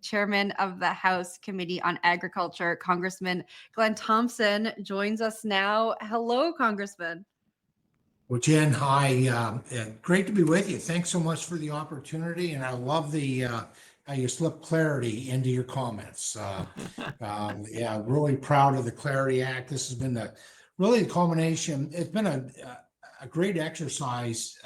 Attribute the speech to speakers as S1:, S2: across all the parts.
S1: Chairman of the House Committee on Agriculture, Congressman Glenn Thompson, joins us now. Hello, Congressman.
S2: Well, Jen, hi. Great to be with you. Thanks so much for the opportunity, and I love the how you slip clarity into your comments. Yeah, really proud of the Clarity Act. This has been really the culmination. It's been a great exercise.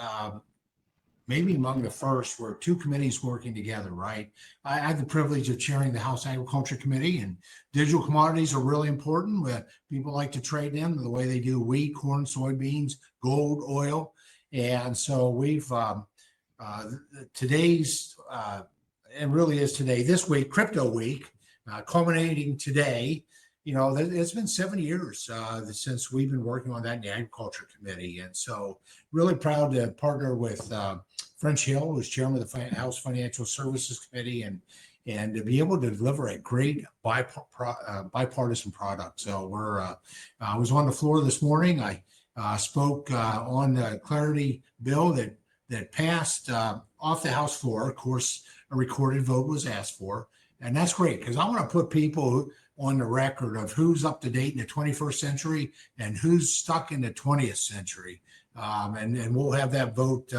S2: Maybe among the first where two committees working together, right? I had the privilege of chairing the House Agriculture Committee, and digital commodities are really important. Where people like to trade them the way they do wheat, corn, soybeans, gold, oil. And so we've, today's, and really is today, this week, Crypto Week, culminating today. It's been 7 years since we've been working on that in the Agriculture Committee. And so really proud to partner with French Hill, who's chairman of the House Financial Services Committee, and to be able to deliver a great bipartisan product. So I was on the floor this morning. I spoke on the Clarity bill that passed off the House floor. Of course, a recorded vote was asked for. And that's great because I want to put people on the record of who's up to date in the 21st century and who's stuck in the 20th century. And we'll have that vote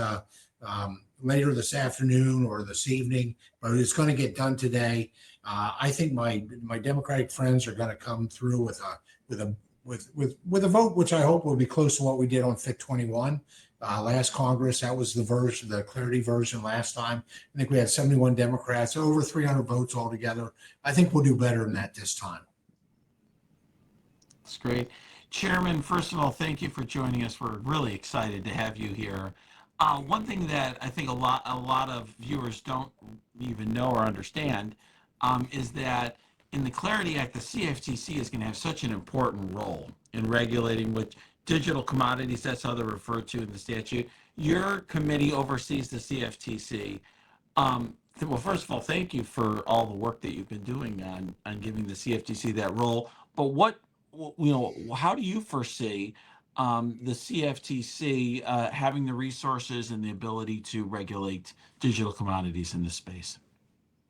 S2: later this afternoon or this evening, but it's going to get done today. I think my Democratic friends are going to come through with a vote, which I hope will be close to what we did on FIT 21. Last Congress, that was the Clarity version last time. I think we had 71 Democrats, over 300 votes altogether. I think we'll do better than that this time.
S3: That's great. Chairman, first of all, thank you for joining us. We're really excited to have you here. One thing that I think a lot of viewers don't even know or understand is that in the Clarity Act, the CFTC is going to have such an important role in regulating which digital commodities, that's how they're referred to in the statute. Your committee oversees the CFTC. Well, first of all, thank you for all the work that you've been doing on giving the CFTC that role. But how do you foresee the CFTC having the resources and the ability to regulate digital commodities in this space?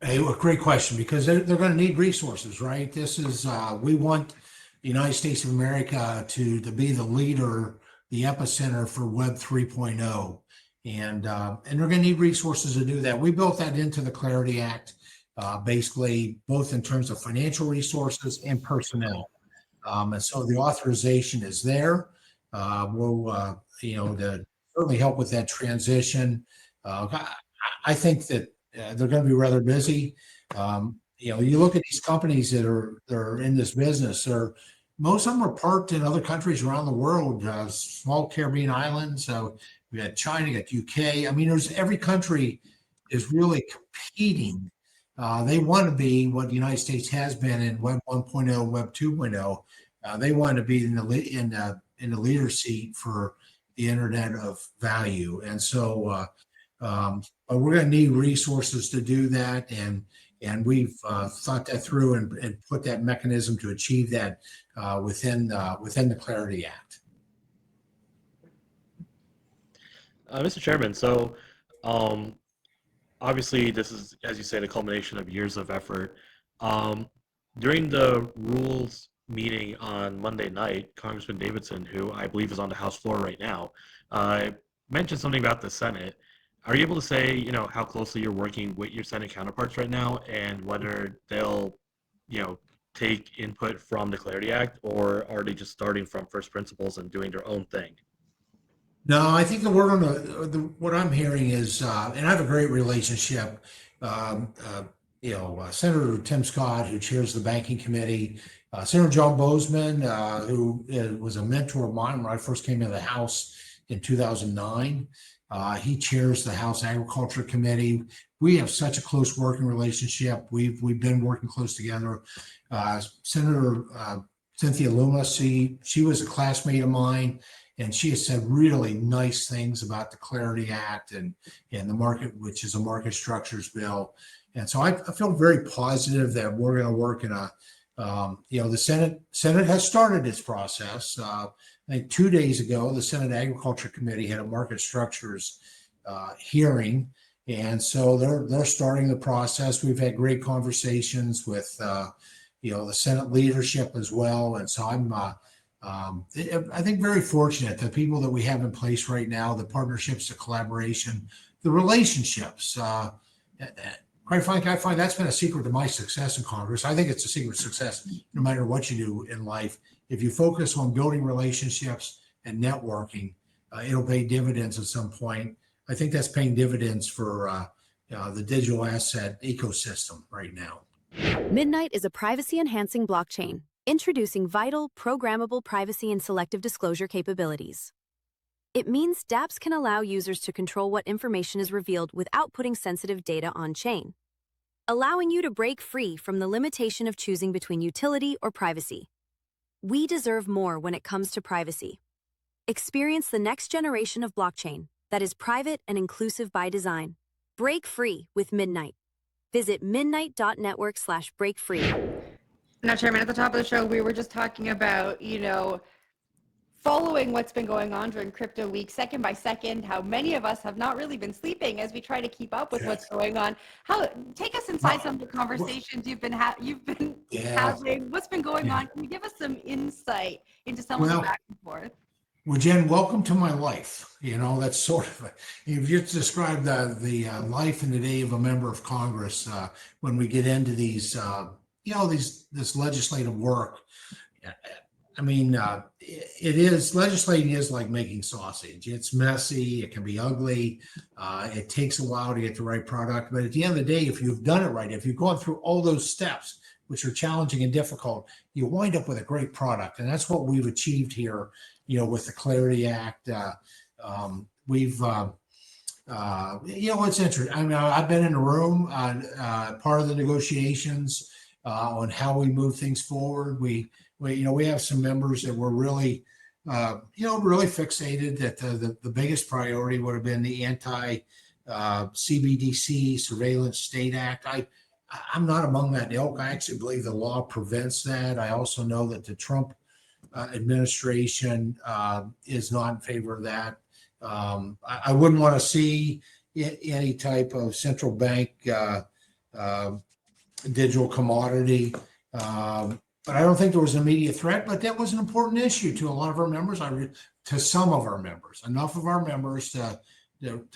S2: Hey, well, great question, because they're going to need resources, right? This is, we want the United States of America to be the leader, the epicenter for Web 3.0. And they're going to need resources to do that. We built that into the Clarity Act, basically, both in terms of financial resources and personnel. And so the authorization is there. We'll, to certainly help with that transition. I think that they're going to be rather busy. You look at these companies that are in this business, most of them are parked in other countries around the world, small Caribbean islands. So we got China, you got UK. I mean, every country is really competing. They want to be what the United States has been in Web 1.0, Web 2.0. They want to be in the leader seat for the Internet of Value, and so but we're going to need resources to do that, and we've thought that through and put that mechanism to achieve that within the Clarity Act.
S4: Mr. Chairman, so obviously this is, as you say, the culmination of years of effort. During the rules meeting on Monday night, Congressman Davidson, who I believe is on the House floor right now, mentioned something about the Senate. Are you able to say, how closely you're working with your Senate counterparts right now, and whether they'll, take input from the Clarity Act, or are they just starting from first principles and doing their own thing?
S2: No, I think the word on what I'm hearing is, and I have a great relationship. Senator Tim Scott, who chairs the Banking Committee, Senator John Bozeman, who was a mentor of mine when I first came into the House in 2009. He chairs the House Agriculture Committee. We have such a close working relationship. We've been working close together. Senator Cynthia Luma, she was a classmate of mine, and she has said really nice things about the Clarity Act and the market, which is a market structures bill. And so I feel very positive that we're going to work in the Senate has started its process. I think 2 days ago, the Senate Agriculture Committee had a market structures hearing, And so they're starting the process. We've had great conversations with the Senate leadership as well. And so I think very fortunate the people that we have in place right now, the partnerships, the collaboration, the relationships. Quite frankly, I find that's been a secret to my success in Congress. I think it's a secret success no matter what you do in life. If you focus on building relationships and networking, it'll pay dividends at some point. I think that's paying dividends for the digital asset ecosystem right now.
S5: Midnight is a privacy-enhancing blockchain, introducing vital, programmable privacy and selective disclosure capabilities. It means DApps can allow users to control what information is revealed without putting sensitive data on-chain, allowing you to break free from the limitation of choosing between utility or privacy. We deserve more when it comes to privacy. Experience the next generation of blockchain that is private and inclusive by design. Break free with Midnight. Visit midnight.network/breakfree.
S1: Now, Chairman, at the top of the show, we were just talking about, following what's been going on during crypto week, second by second, how many of us have not really been sleeping as we try to keep up with what's going on. Take us inside some of the conversations you've been having. What's been going on? Can you give us some insight into some of the back and forth?
S2: Well, Jen, welcome to my life. That's sort of if you describe the life and the day of a member of Congress when we get into these, this legislative work. I mean, legislating is like making sausage. It's messy. It can be ugly. It takes a while to get the right product. But at the end of the day, if you've done it right, if you've gone through all those steps, which are challenging and difficult, you wind up with a great product. And that's what we've achieved here, with the Clarity Act. It's interesting. I mean, I've been in the room part of the negotiations on how we move things forward. We have some members that were really fixated that the biggest priority would have been the anti-CBDC Surveillance State Act. I'm not among that ilk. I actually believe the law prevents that. I also know that the Trump administration is not in favor of that. I wouldn't want to see any type of central bank digital commodity. But I don't think there was an immediate threat, but that was an important issue to a lot of our members, to some of our members, enough of our members to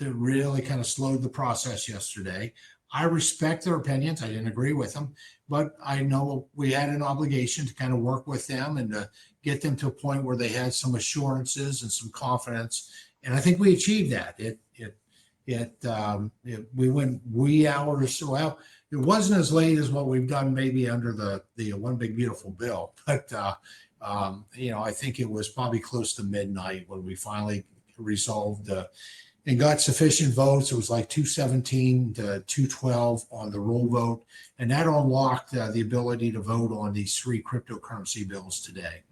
S2: really kind of slowed the process yesterday. I respect their opinions. I didn't agree with them, but I know we had an obligation to kind of work with them and to get them to a point where they had some assurances and some confidence. And I think we achieved that. We went wee hours. Well, it wasn't as late as what we've done maybe under the One Big Beautiful Bill, but I think it was probably close to midnight when we finally resolved and got sufficient votes. It was like 217 to 212 on the roll vote, and that unlocked the ability to vote on these three cryptocurrency bills today.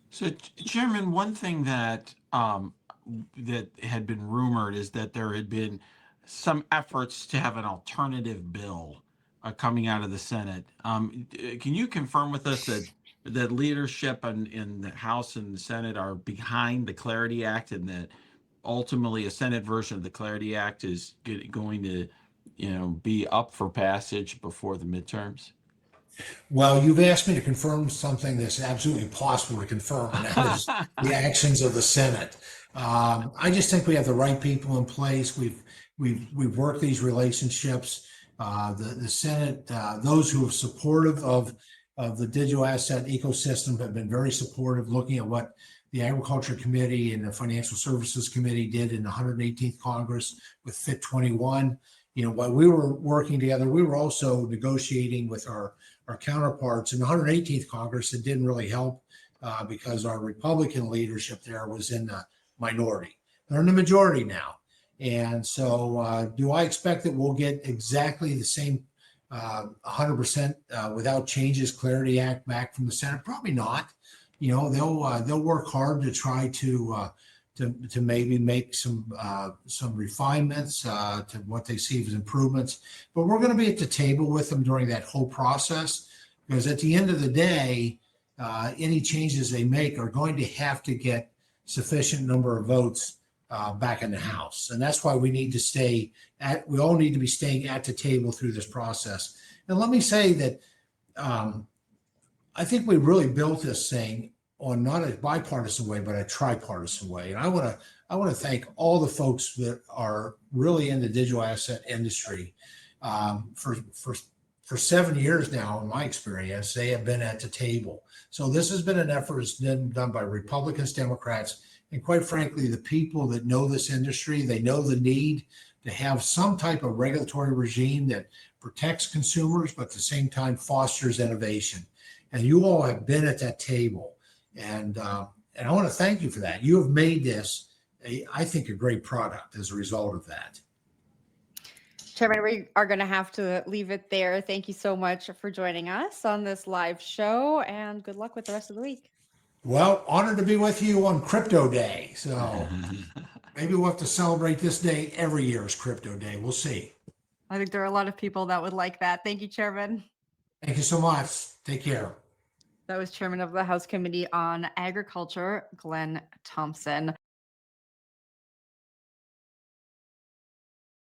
S3: So, Chairman, one thing that that had been rumored is that there had been some efforts to have an alternative bill coming out of the Senate. Can you confirm with us that leadership in the House and the Senate are behind the Clarity Act, and that ultimately a Senate version of the Clarity Act is going to, be up for passage before the midterms?
S2: Well, you've asked me to confirm something that's absolutely impossible to confirm, and that is the actions of the Senate. I just think we have the right people in place. We've worked these relationships. The Senate, those who are supportive of the digital asset ecosystem have been very supportive, looking at what the Agriculture Committee and the Financial Services Committee did in the 118th Congress with FIT 21. While we were working together, we were also negotiating with our counterparts in the 118th Congress. It didn't really help because our Republican leadership there was in the minority. They're in the majority now. And so do I expect that we'll get exactly the same 100% without changes Clarity Act back from the Senate? Probably not. They'll work hard to try to maybe make some refinements to what they see as improvements. But we're going to be at the table with them during that whole process, because at the end of the day, any changes they make are going to have to get sufficient number of votes back in the House. And that's why we need to we all need to be staying at the table through this process. And let me say that I think we really built this thing on not a bipartisan way, but a tripartisan way. And I want to thank all the folks that are really in the digital asset industry. For 7 years now, in my experience, they have been at the table. So this has been an effort that's been done by Republicans, Democrats, and quite frankly, the people that know this industry. They know the need to have some type of regulatory regime that protects consumers, but at the same time fosters innovation. And you all have been at that table. And I want to thank you for that. You have made this, I think, a great product as a result of that.
S1: Chairman, we are going to have to leave it there. Thank you so much for joining us on this live show, and good luck with the rest of the week.
S2: Well, honored to be with you on Crypto Day. So maybe we'll have to celebrate this day every year as Crypto Day. We'll see.
S1: I think there are a lot of people that would like that. Thank you, Chairman.
S2: Thank you so much. Take care.
S1: That was Chairman of the House Committee on Agriculture, Glenn Thompson.